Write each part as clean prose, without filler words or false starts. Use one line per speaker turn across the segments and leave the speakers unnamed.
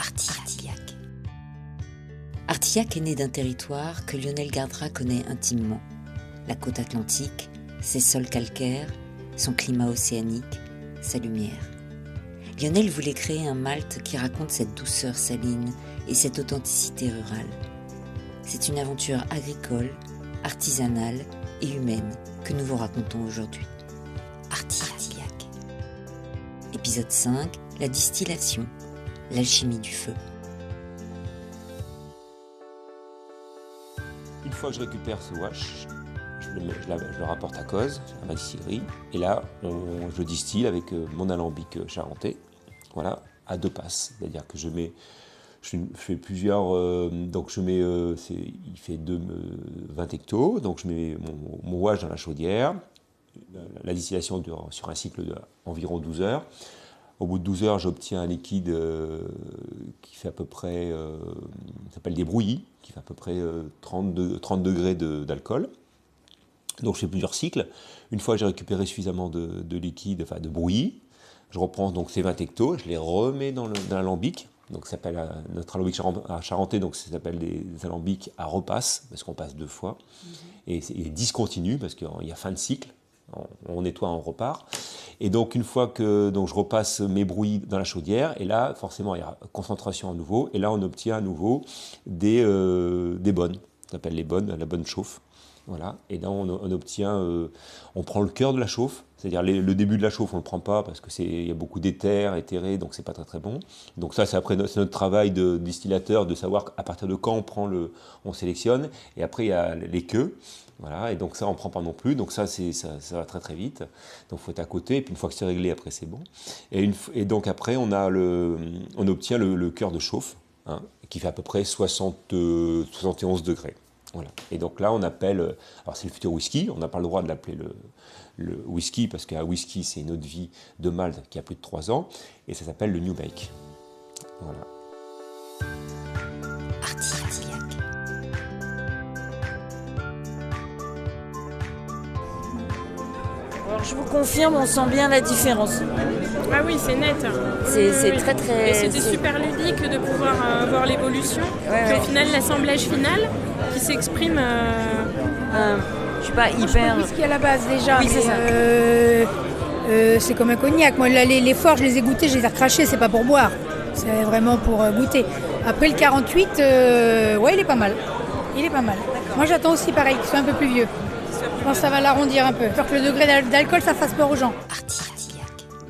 Artillac. Artillac est né d'un territoire que Lionel Gardra connaît intimement. La côte atlantique, ses sols calcaires, son climat océanique, sa lumière. Lionel voulait créer un malt qui raconte cette douceur saline et cette authenticité rurale. C'est une aventure agricole, artisanale et humaine que nous vous racontons aujourd'hui. Artillac. Épisode 5, la distillation, l'alchimie du feu.
Une fois que je récupère ce wash, je le rapporte à Cozes, à ma distillerie, et là, je distille avec mon alambic charentais, voilà, à 2 passes. C'est-à-dire que je fais plusieurs, donc je mets, il fait 20 hectos, donc je mets mon wash dans la chaudière. La distillation dure sur un cycle d'environ 12 heures. Au bout de 12 heures, j'obtiens un liquide qui fait à peu près, ça s'appelle des brouillis, qui fait à peu près 30 degrés d'alcool. Donc je fais plusieurs cycles. Une fois que j'ai récupéré suffisamment de liquide, enfin de brouillis, je reprends donc ces 20 hectos, je les remets dans l'alambic. Donc ça s'appelle notre alambic charentais, donc ça s'appelle des alambics à repasse, parce qu'on passe 2 fois. Et discontinu, parce qu'il y a fin de cycle. On nettoie, on repart. Et donc une fois que je repasse mes brouillis dans la chaudière, et là forcément il y a concentration à nouveau, et là on obtient à nouveau des bonnes. Ça s'appelle les bonnes, la bonne chauffe. Voilà. Et là on obtient, on prend le cœur de la chauffe, c'est-à-dire le début de la chauffe on ne le prend pas parce que il y a beaucoup d'éther, éthéré, donc c'est pas très très bon. Donc ça c'est après c'est notre travail de distillateur de savoir à partir de quand on sélectionne. Et après il y a les queues. Voilà, et donc ça on ne prend pas non plus, donc ça va très très vite, donc il faut être à côté, et puis une fois que c'est réglé, après c'est bon. Et donc après on obtient le cœur de chauffe, hein, qui fait à peu près 71 degrés. Voilà. Et donc là on appelle, alors c'est le futur whisky, on n'a pas le droit de l'appeler le whisky, parce qu'un whisky c'est une eau de vie de malt qui a plus de 3 ans, et ça s'appelle le New Make. Voilà.
Alors je vous confirme, on sent bien la différence.
Ah oui, c'est net.
C'est
Oui.
très très...
Et c'était super ludique de pouvoir voir l'évolution.
Ouais.
Au final, l'assemblage final qui s'exprime...
je sais pas, hyper...
Le whisky à la base déjà,
oui, c'est ça.
C'est comme un cognac. Moi, les forts, je les ai goûtés, je les ai recrachés, c'est pas pour boire. C'est vraiment pour goûter. Après le 48, ouais, il est pas mal. Il est pas mal. Moi, j'attends aussi pareil, qu'il soit un peu plus vieux. Je pense que ça va l'arrondir un peu. Peur que le degré d'alcool, ça fasse peur aux gens.
Artillac.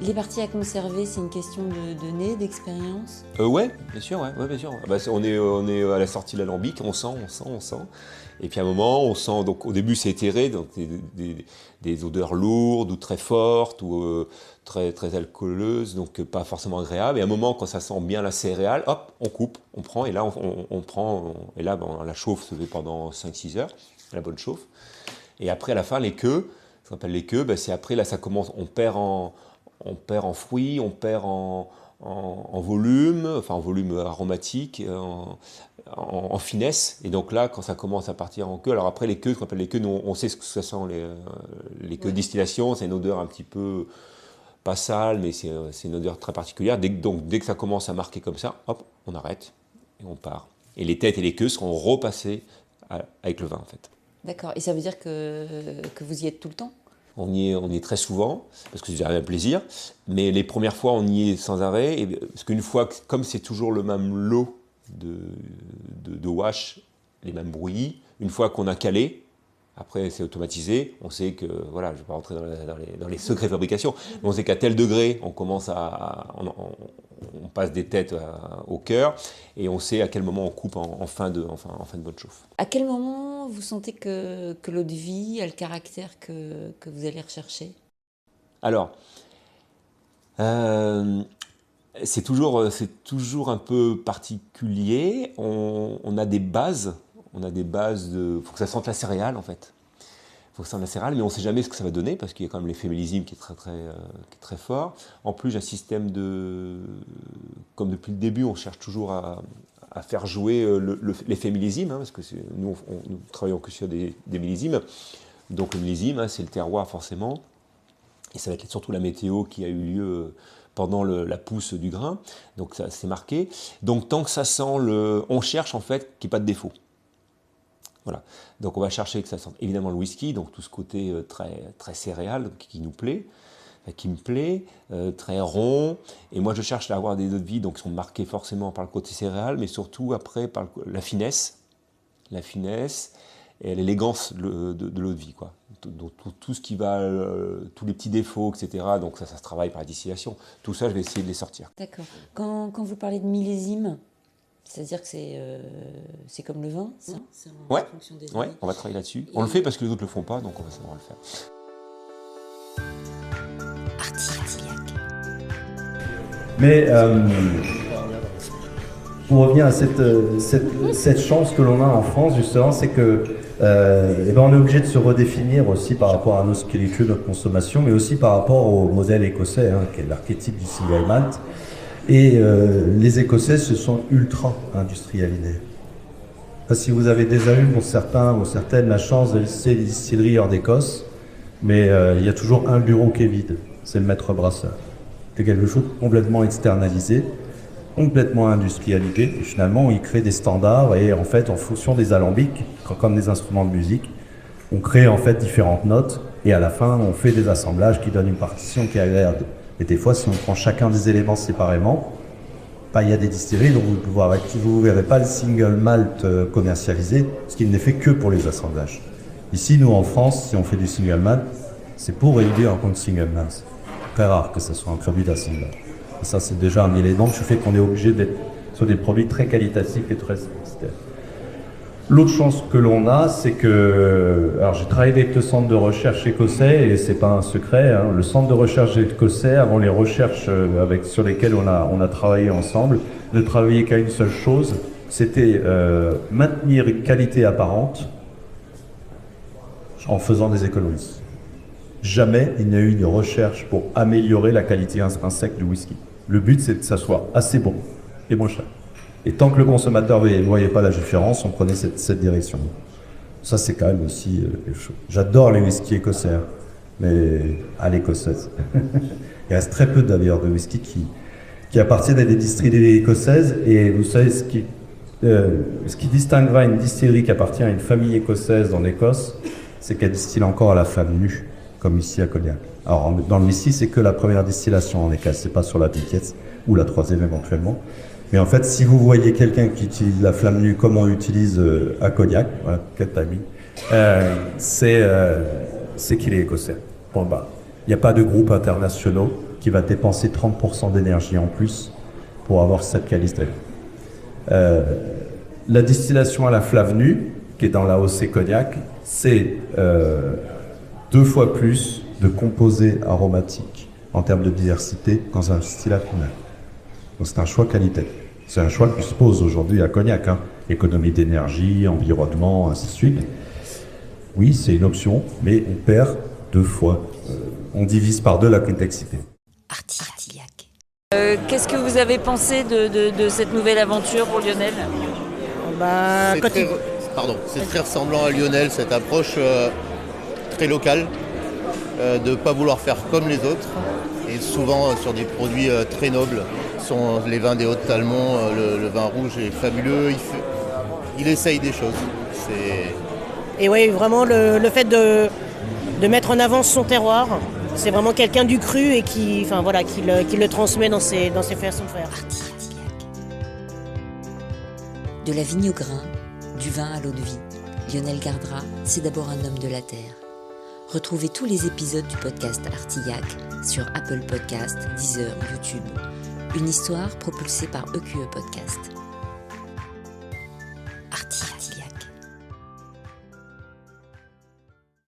Les parties à conserver, c'est une question de nez, d'expérience?
Ouais, bien sûr, ouais, bien sûr. Bah, on est à la sortie de l'alambic, on sent. Et puis à un moment, on sent, donc au début c'est éthéré, donc des odeurs lourdes ou très fortes ou très, très alcooleuses, donc pas forcément agréables. Et à un moment, quand ça sent bien la céréale, hop, on coupe, on prend, et là on prend, et là la chauffe se fait pendant 5-6 heures, la bonne chauffe. Et après à la fin, les queues, ce qu'on appelle les queues, bah, c'est après, là ça commence, on perd en fruits, on perd en volume, enfin en volume aromatique, en finesse. Et donc là, quand ça commence à partir en queue, alors après les queues, ce qu'on appelle les queues, nous on sait ce que ça sent, les queues de distillation, c'est une odeur un petit peu, pas sale, mais c'est une odeur très particulière. Donc dès que ça commence à marquer comme ça, hop, on arrête et on part. Et les têtes et les queues seront repassées avec le vin en fait.
D'accord, et ça veut dire que vous y êtes tout le temps?
On y est très souvent, parce que c'est un plaisir, mais les premières fois, on y est sans arrêt, parce qu'une fois, comme c'est toujours le même lot de wash, les mêmes brouillis, une fois qu'on a calé, après c'est automatisé, on sait que, voilà, je ne vais pas rentrer dans les secrets de fabrication, mais on sait qu'à tel degré, on commence on passe des têtes au cœur, et on sait à quel moment on coupe en fin de bonne chauffe.
À quel moment vous sentez que l'eau de vie a le caractère que vous allez rechercher?
Alors, c'est toujours un peu particulier. On a des bases. Faut que ça sente la céréale en fait. Faut que ça sente la céréale, mais on ne sait jamais ce que ça va donner parce qu'il y a quand même l'effet millésime qui est très fort. En plus, j'ai un système comme depuis le début, on cherche toujours à faire jouer l'effet millésime, hein, parce que nous travaillons que sur des millésimes. Donc le millésime, hein, c'est le terroir forcément. Et ça va être surtout la météo qui a eu lieu pendant la pousse du grain, donc ça c'est marqué. Donc tant que ça sent on cherche en fait qu'il n'y ait pas de défaut. Voilà. Donc on va chercher que ça sente évidemment le whisky, donc tout ce côté très, très céréal qui nous plaît, qui me plaît, très rond. Et moi je cherche à avoir des eaux de vie donc qui sont marquées forcément par le côté céréal, mais surtout après par la finesse et l'élégance de l'eau de vie, quoi. Donc tout ce qui va, tous les petits défauts, etc. Donc ça se travaille par la distillation. Tout ça, je vais essayer de les sortir.
D'accord. Quand vous parlez de millésime, c'est-à-dire que c'est comme le vin, ça? C'est en fonction des années.
On va travailler là-dessus. On le fait parce que les autres ne le font pas, donc on va savoir le faire.
Artillac.
Mais pour revenir à cette chance que l'on a en France, justement, c'est que on est obligé de se redéfinir aussi par rapport à nos spiritueux, notre consommation, mais aussi par rapport au modèle écossais, qui est l'archétype du single malt. Et les Écossais se sont ultra industrialisés. Si vous avez déjà eu pour certains ou certaines la chance de visiter les distilleries hors d'Écosse, mais il y a toujours un bureau qui est vide, c'est le maître brasseur. C'est quelque chose de complètement externalisé, complètement industrialisé, et finalement il crée des standards et en fait en fonction des alambics, comme des instruments de musique, on crée en fait différentes notes et à la fin on fait des assemblages qui donnent une partition qui est agréable. Et des fois si on prend chacun des éléments séparément, il y a des distilleries dont vous ne verrez pas le single malt commercialisé, ce qui n'est fait que pour les assemblages. Ici nous en France, si on fait du single malt, c'est pour réduire un compte single malt. C'est très rare que ce soit un produit d'assemblage. Et ça, c'est déjà un élément qui fait qu'on est obligé d'être sur des produits très qualitatifs et très sophistiqués. L'autre chance que l'on a, c'est que... Alors, j'ai travaillé avec le centre de recherche écossais, et c'est pas un secret, le centre de recherche écossais, avant les recherches sur lesquelles on a travaillé ensemble, ne travaillait qu'à une seule chose, c'était maintenir une qualité apparente en faisant des économies. Jamais il n'y a eu une recherche pour améliorer la qualité intrinsèque du whisky. Le but, c'est que ça soit assez bon et moins cher. Et tant que le consommateur ne voyait pas la différence, on prenait cette direction. Ça, c'est quand même aussi quelque chose. J'adore les whiskies écossais, mais à l'écossaise. Il reste très peu d'ailleurs de whisky qui appartiennent à des distilleries écossaises. Et vous savez, ce qui distinguera une distillerie qui appartient à une famille écossaise en Écosse, c'est qu'elle distille encore à la flamme nue, comme ici à Cognac. Alors, dans le whisky, c'est que la première distillation en Écosse, c'est pas sur la piquette, ou la troisième éventuellement. Mais en fait, si vous voyez quelqu'un qui utilise la flamme nue comme on l'utilise à Cognac, voilà, quel timing, c'est qu'il est écossais. Bon, il n'y a pas de groupe internationaux qui va dépenser 30% d'énergie en plus pour avoir cette qualité. La distillation à la flamme nue, qui est dans la AOC Cognac, c'est 2 fois plus de composés aromatiques en termes de diversité dans un distillat final. Donc c'est un choix qualité. C'est un choix qui se pose aujourd'hui à Cognac. Économie d'énergie, environnement, ainsi de suite. Oui, c'est une option, mais on perd 2 fois. On divise par 2 la complexité.
Artillac.
Qu'est-ce que vous avez pensé de cette nouvelle aventure pour Lionel?
C'est très ressemblant à Lionel, cette approche très locale, de ne pas vouloir faire comme les autres, et souvent sur des produits très nobles. Sont les vins des Hautes-Talmont, le vin rouge est fabuleux, il essaye des choses.
Et oui, vraiment le fait de mettre en avant son terroir, c'est vraiment quelqu'un du cru et qui le transmet dans ses façons de faire.
De la vigne au grain, du vin à l'eau de vie, Lionel Gardra, c'est d'abord un homme de la terre. Retrouvez tous les épisodes du podcast Artillac sur Apple Podcasts, Deezer, YouTube. Une histoire propulsée par EQE Podcast.